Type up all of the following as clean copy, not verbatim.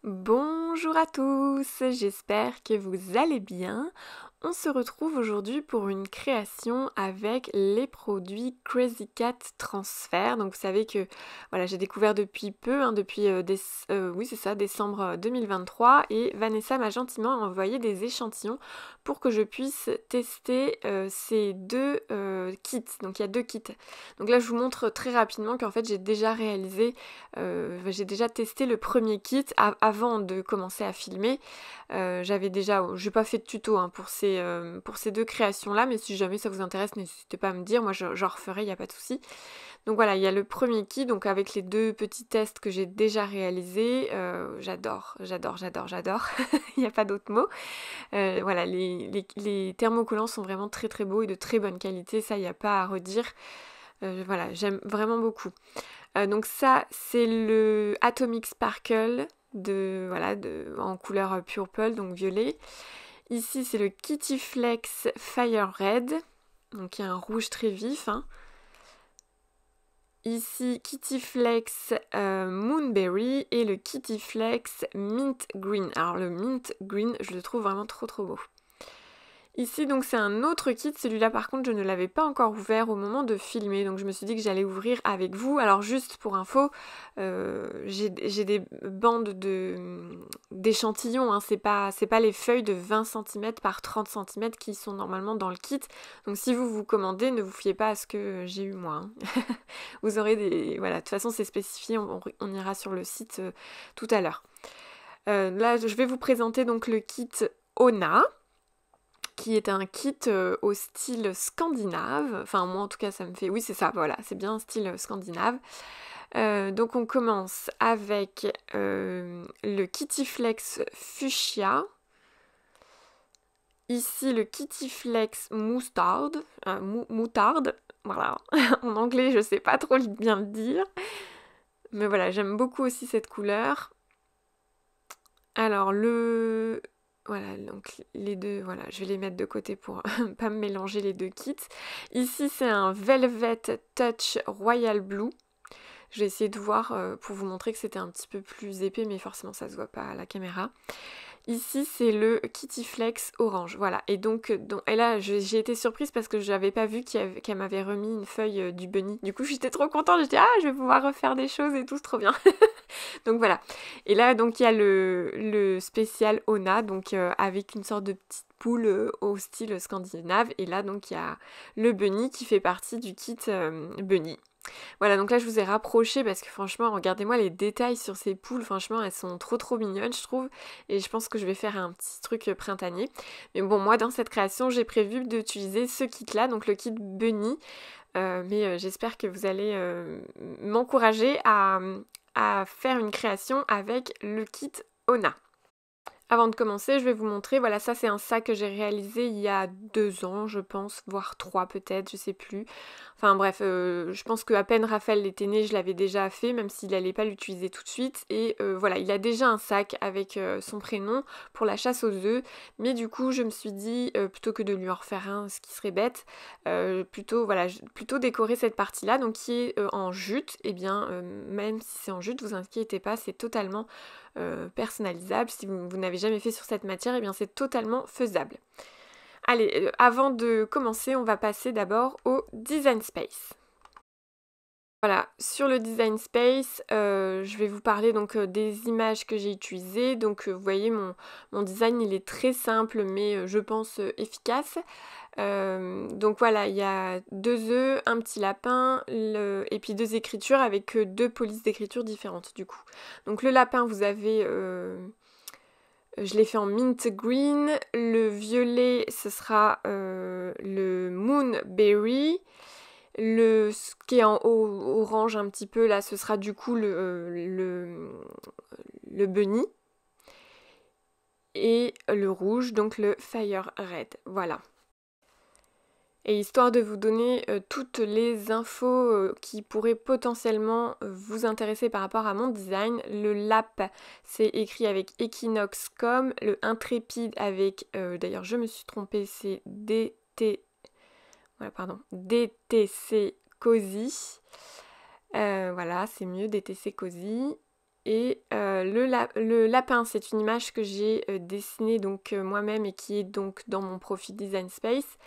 Bonjour à tous, j'espère que vous allez bien. On se retrouve aujourd'hui pour une création avec les produits Crazy Cat Transfer. Donc vous savez que voilà, j'ai découvert depuis peu, depuis oui, c'est ça, décembre 2023, et Vanessa m'a gentiment envoyé des échantillons pour que je puisse tester ces deux kits. Donc il y a deux kits. Donc là je vous montre très rapidement qu'en fait j'ai déjà testé le premier kit avant de commencer à filmer. J'ai pas fait de tuto pour ces deux créations-là, mais si jamais ça vous intéresse, n'hésitez pas à me dire, moi j'en referai, il n'y a pas de souci. Donc voilà, il y a le premier kit, donc avec les deux petits tests que j'ai déjà réalisés. J'adore, il n'y a pas d'autre mot. Voilà, les thermocollants sont vraiment très très beaux et de très bonne qualité, ça il n'y a pas à redire. Voilà, j'aime vraiment beaucoup. Donc ça, c'est le Atomic Sparkle en couleur purple, donc violet. Ici, c'est le Kitty Flex Fire Red, donc il y a un rouge très vif, hein. Ici, Kitty Flex Moonberry et le Kitty Flex Mint Green. Alors le Mint Green, je le trouve vraiment trop trop beau. Ici donc c'est un autre kit, celui-là par contre je ne l'avais pas encore ouvert au moment de filmer, donc je me suis dit que j'allais ouvrir avec vous. Alors juste pour info, j'ai des bandes d'échantillons, hein. C'est pas les feuilles de 20 cm par 30 cm qui sont normalement dans le kit, donc si vous commandez, ne vous fiez pas à ce que j'ai eu moi, hein. Vous aurez des... Voilà, de toute façon c'est spécifié, on ira sur le site tout à l'heure. Là je vais vous présenter donc le kit Ona, qui est un kit au style scandinave. Enfin, moi en tout cas, ça me fait... Oui, c'est ça, voilà, c'est bien un style scandinave. Donc on commence avec le Kitty Flex Fuchsia. Ici, le Kitty Flex Moutarde. Moutarde, voilà. En anglais, je sais pas trop bien le dire. Mais voilà, j'aime beaucoup aussi cette couleur. Alors, voilà, donc les deux, voilà, je vais les mettre de côté pour pas me mélanger les deux kits. Ici, c'est un Velvet Touch Royal Blue. Je vais essayer de voir pour vous montrer que c'était un petit peu plus épais, mais forcément ça se voit pas à la caméra. Ici, c'est le Kitty Flex orange, voilà. Et là, j'ai été surprise parce que je n'avais pas vu qu'elle m'avait remis une feuille du bunny. Du coup, j'étais trop contente, j'étais je vais pouvoir refaire des choses et tout, c'est trop bien. Donc voilà. Et là, donc il y a le spécial Ona, donc avec une sorte de petite poule au style scandinave. Et là, donc il y a le bunny qui fait partie du kit bunny. Voilà, donc là je vous ai rapproché parce que franchement, regardez-moi les détails sur ces poules, franchement elles sont trop trop mignonnes je trouve, et je pense que je vais faire un petit truc printanier. Mais bon, moi dans cette création j'ai prévu d'utiliser ce kit là, donc le kit bunny, mais j'espère que vous allez m'encourager à faire une création avec le kit Ona. Avant de commencer, je vais vous montrer, voilà, ça c'est un sac que j'ai réalisé il y a 2 ans, je pense, voire 3 peut-être, je sais plus. Enfin bref, je pense qu'à peine Raphaël était né, je l'avais déjà fait, même s'il n'allait pas l'utiliser tout de suite. Et voilà, il a déjà un sac avec son prénom pour la chasse aux œufs. Mais du coup, je me suis dit, plutôt que de lui en refaire un, ce qui serait bête, plutôt décorer cette partie-là, donc qui est en jute. Et bien, même si c'est en jute, vous inquiétez pas, c'est totalement personnalisable. Si vous n'avez jamais fait sur cette matière, et bien c'est totalement faisable. Allez, avant de commencer, on va passer d'abord au Design Space. Voilà, sur le Design Space, je vais vous parler donc des images que j'ai utilisées. Donc vous voyez, mon design il est très simple mais je pense efficace. Donc voilà, il y a 2 œufs, un petit lapin, et puis 2 écritures avec 2 polices d'écriture différentes du coup. Donc le lapin, vous avez... je l'ai fait en mint green. Le violet, ce sera le moonberry. Ce qui est en haut, orange un petit peu, là, ce sera du coup le bunny. Et le rouge, donc le fire red. Voilà. Et histoire de vous donner toutes les infos qui pourraient potentiellement vous intéresser par rapport à mon design, le lap c'est écrit avec Equinox.com, le intrépide avec, d'ailleurs je me suis trompée, c'est DTC Cozy. Voilà, c'est mieux, DTC Cozy. Et le lapin, c'est une image que j'ai dessinée donc moi-même et qui est donc dans mon profil Design Space.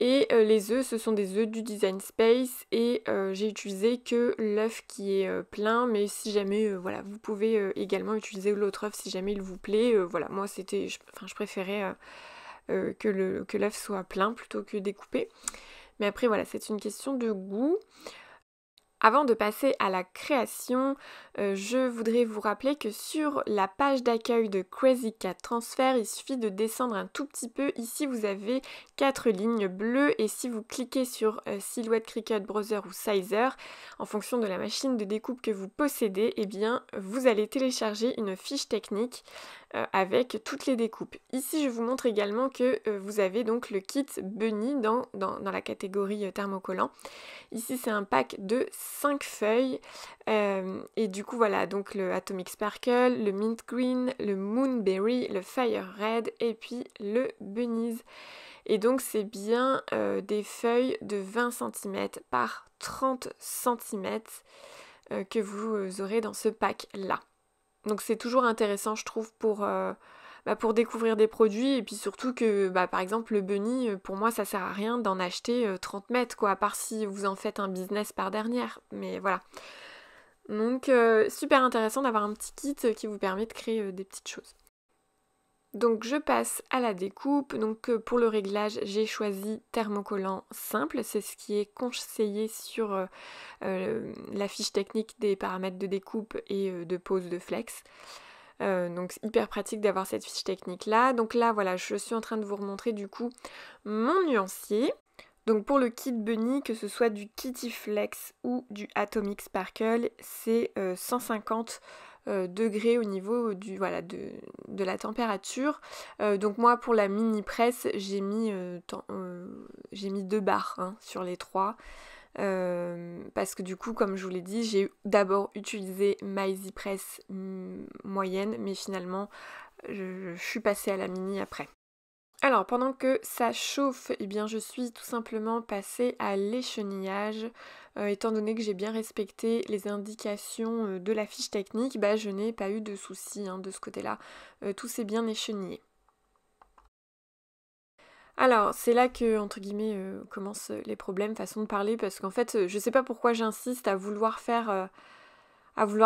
Et les œufs, ce sont des œufs du Design Space et j'ai utilisé que l'œuf qui est plein, mais si jamais, voilà, vous pouvez également utiliser l'autre œuf si jamais il vous plaît. Voilà, moi je préférais que l'œuf soit plein plutôt que découpé. Mais après voilà, c'est une question de goût. Avant de passer à la création, je voudrais vous rappeler que sur la page d'accueil de Crazy Cat Transfer, il suffit de descendre un tout petit peu. Ici, vous avez 4 lignes bleues et si vous cliquez sur Silhouette, Cricut, Browser ou Sizer, en fonction de la machine de découpe que vous possédez, eh bien, vous allez télécharger une fiche technique avec toutes les découpes. Ici, je vous montre également que vous avez donc le kit Bunny dans la catégorie thermocollant. Ici, c'est un pack de 5 feuilles et du coup, voilà, donc le Atomic Sparkle, le Mint Green, le Moonberry, le Fire Red et puis le Bunnies. Et donc, c'est bien des feuilles de 20 cm par 30 cm que vous aurez dans ce pack-là. Donc c'est toujours intéressant, je trouve, pour découvrir des produits et puis surtout que, par exemple, le bunny, pour moi, ça sert à rien d'en acheter 30 mètres, quoi, à part si vous en faites un business par dernière. Mais voilà. Donc super intéressant d'avoir un petit kit qui vous permet de créer des petites choses. Donc je passe à la découpe. Donc pour le réglage, j'ai choisi thermocollant simple, c'est ce qui est conseillé sur la fiche technique des paramètres de découpe et de pose de flex. Donc c'est hyper pratique d'avoir cette fiche technique là. Donc là voilà, je suis en train de vous remontrer du coup mon nuancier. Donc pour le kit Bunny, que ce soit du Kitty Flex ou du Atomic Sparkle, c'est 150 degrés au niveau de la température. Donc moi pour la mini presse, j'ai mis 2 barres sur les 3. Parce que du coup, comme je vous l'ai dit, j'ai d'abord utilisé ma Easy Press moyenne, mais finalement je suis passée à la mini après. Alors pendant que ça chauffe, eh bien je suis tout simplement passée à l'échenillage. Étant donné que j'ai bien respecté les indications de la fiche technique, je n'ai pas eu de soucis de ce côté-là. Tout s'est bien échenillé. Alors, c'est là que, entre guillemets, commencent les problèmes, façon de parler, parce qu'en fait, je sais pas pourquoi j'insiste à vouloir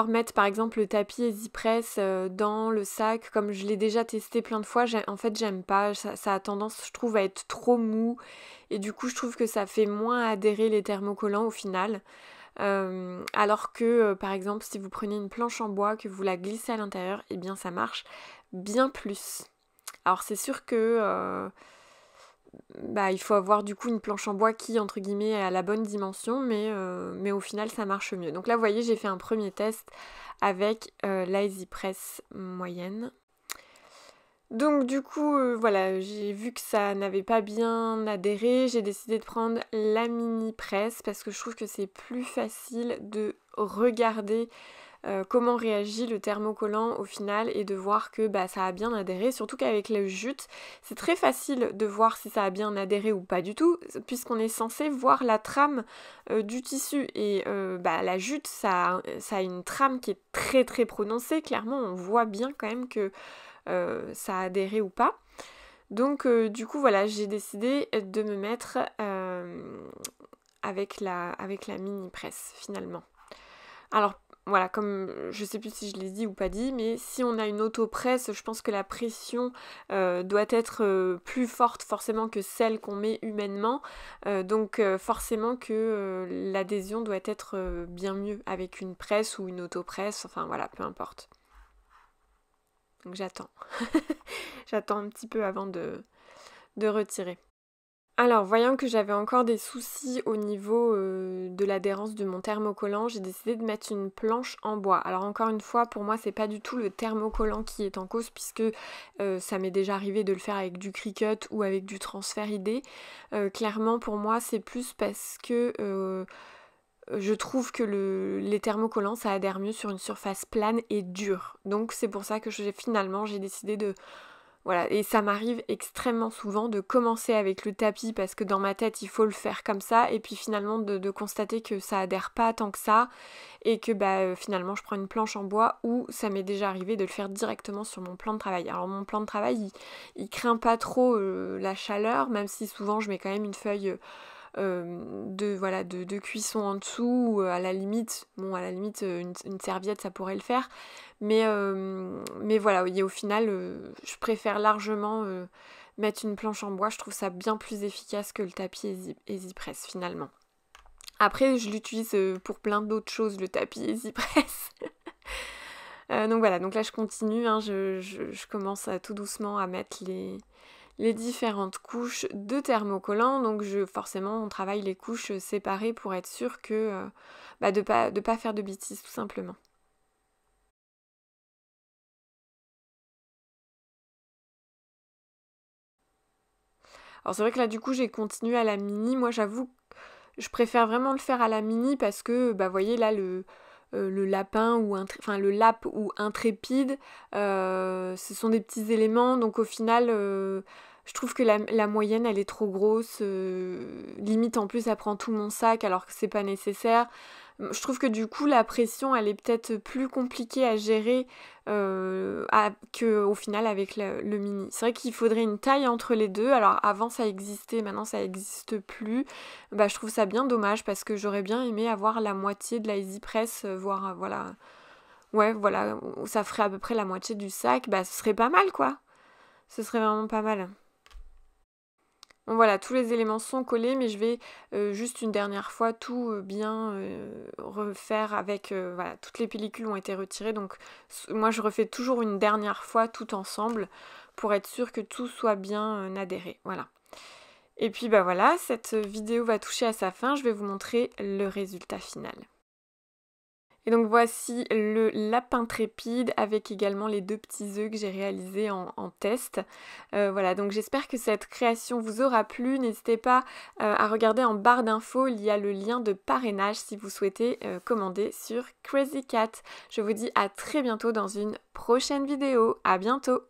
mettre par exemple le tapis EasyPress dans le sac, comme je l'ai déjà testé plein de fois, en fait j'aime pas, ça a tendance, je trouve, à être trop mou, et du coup je trouve que ça fait moins adhérer les thermocollants au final. Alors que, par exemple, si vous prenez une planche en bois, que vous la glissez à l'intérieur, eh bien ça marche bien plus. Alors c'est sûr que il faut avoir du coup une planche en bois qui, entre guillemets, est à la bonne dimension, mais au final ça marche mieux. Donc là vous voyez, j'ai fait un premier test avec la EasyPress moyenne. Donc du coup voilà, j'ai vu que ça n'avait pas bien adhéré, j'ai décidé de prendre la mini presse parce que je trouve que c'est plus facile de regarder comment réagit le thermocollant au final et de voir que ça a bien adhéré, surtout qu'avec le jute, c'est très facile de voir si ça a bien adhéré ou pas du tout, puisqu'on est censé voir la trame du tissu et la jute, ça a une trame qui est très très prononcée, clairement on voit bien quand même que ça a adhéré ou pas. Donc du coup voilà, j'ai décidé de me mettre avec la mini presse finalement. Alors voilà, comme je sais plus si je l'ai dit ou pas dit, mais si on a une autopresse, je pense que la pression doit être plus forte forcément que celle qu'on met humainement. Donc forcément que l'adhésion doit être bien mieux avec une presse ou une autopresse, enfin voilà, peu importe. Donc j'attends. J'attends un petit peu avant de retirer. Alors, voyant que j'avais encore des soucis au niveau de l'adhérence de mon thermocollant, j'ai décidé de mettre une planche en bois. Alors encore une fois, pour moi, c'est pas du tout le thermocollant qui est en cause, puisque ça m'est déjà arrivé de le faire avec du Cricut ou avec du Transfer ID. Clairement, pour moi, c'est plus parce que je trouve que les thermocollants, ça adhère mieux sur une surface plane et dure. Donc c'est pour ça que finalement, j'ai décidé Voilà, et ça m'arrive extrêmement souvent de commencer avec le tapis parce que dans ma tête il faut le faire comme ça et puis finalement de constater que ça adhère pas tant que ça et que finalement je prends une planche en bois ou ça m'est déjà arrivé de le faire directement sur mon plan de travail. Alors mon plan de travail il craint pas trop la chaleur, même si souvent je mets quand même une feuille de cuisson en dessous, ou à la limite une serviette ça pourrait le faire, mais voilà, au final je préfère largement mettre une planche en bois, je trouve ça bien plus efficace que le tapis EasyPress finalement. Après je l'utilise pour plein d'autres choses, le tapis EasyPress. Donc voilà, donc là je continue, hein, je commence tout doucement à mettre les différentes couches de thermocollants. Donc forcément on travaille les couches séparées pour être sûr que de pas faire de bêtises tout simplement. Alors c'est vrai que là du coup j'ai continué à la mini. Moi j'avoue je préfère vraiment le faire à la mini parce que vous voyez là le lapin ou le lap ou intrépide, ce sont des petits éléments, donc au final je trouve que la moyenne elle est trop grosse, limite en plus elle prend tout mon sac alors que c'est pas nécessaire. Je trouve que du coup la pression elle est peut-être plus compliquée à gérer qu'au final avec le mini. C'est vrai qu'il faudrait une taille entre les deux, alors avant ça existait, maintenant ça n'existe plus. Je trouve ça bien dommage parce que j'aurais bien aimé avoir la moitié de la EasyPress, voire voilà. Ouais, voilà, ça ferait à peu près la moitié du sac, ce serait pas mal quoi. Ce serait vraiment pas mal. Bon, voilà, tous les éléments sont collés, mais je vais juste une dernière fois tout bien refaire avec... voilà, toutes les pellicules ont été retirées, donc moi je refais toujours une dernière fois tout ensemble pour être sûre que tout soit bien adhéré. Voilà. Et puis voilà, cette vidéo va toucher à sa fin, je vais vous montrer le résultat final. Et donc voici le lapin trépide avec également les 2 petits œufs que j'ai réalisés en test. Voilà, donc j'espère que cette création vous aura plu. N'hésitez pas à regarder en barre d'infos, il y a le lien de parrainage si vous souhaitez commander sur Crazy Cat. Je vous dis à très bientôt dans une prochaine vidéo. À bientôt!